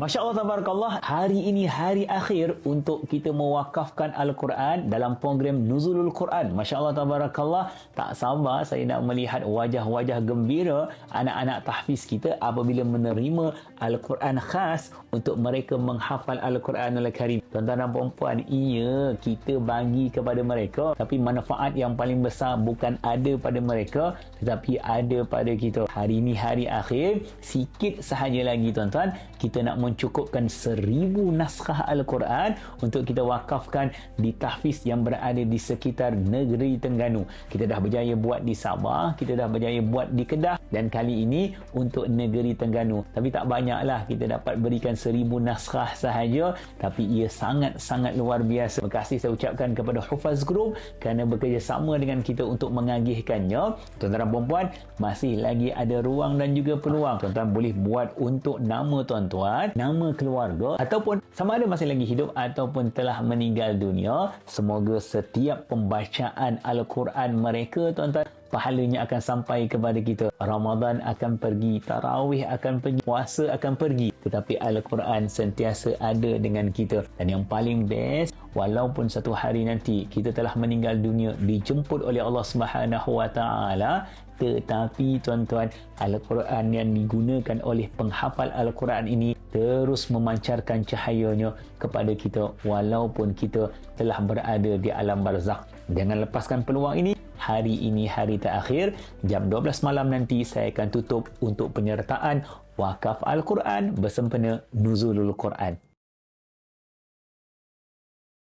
Masya Allah, tabarakallah. Hari ini hari akhir untuk kita mewakafkan Al-Quran dalam program Nuzulul Quran. Masya Allah, tabarakallah. Tak sabar saya nak melihat wajah-wajah gembira anak-anak tahfiz kita apabila menerima Al-Quran khas untuk mereka menghafal Al-Quran Al-Karim. Tuan-tuan dan puan-puan, iya, kita bagi kepada mereka, tapi manfaat yang paling besar bukan ada pada mereka, tetapi ada pada kita. Hari ini hari akhir, sikit sahaja lagi tuan-tuan, kita nak mencukupkan 1000 naskah Al-Quran untuk kita wakafkan di tahfiz yang berada di sekitar negeri Terengganu. Kita dah berjaya buat di Sabah, kita dah berjaya buat di Kedah, dan kali ini untuk negeri Terengganu. Tapi tak banyaklah kita dapat berikan 1000 naskah sahaja, tapi ia sangat-sangat luar biasa. Terima kasih saya ucapkan kepada Hufaz Group kerana bekerjasama dengan kita untuk mengagihkannya. Tuan-tuan dan puan-puan, masih lagi ada ruang dan juga peluang. Tuan-tuan boleh buat untuk nama tuan-tuan, nama keluarga, ataupun sama ada masih lagi hidup ataupun telah meninggal dunia. Semoga setiap pembacaan Al-Quran mereka tuan-tuan, pahalanya akan sampai kepada kita. Ramadan akan pergi, tarawih akan pergi, puasa akan pergi, tetapi Al-Quran sentiasa ada dengan kita. Dan yang paling best, walaupun satu hari nanti kita telah meninggal dunia, dijemput oleh Allah Subhanahu Wa Taala, tetapi tuan-tuan, Al-Quran yang digunakan oleh penghafal Al-Quran ini terus memancarkan cahayanya kepada kita walaupun kita telah berada di alam barzakh. Jangan lepaskan peluang ini. Hari ini hari terakhir, jam 12 malam nanti saya akan tutup untuk penyertaan wakaf Al-Quran bersempena Nuzulul Quran.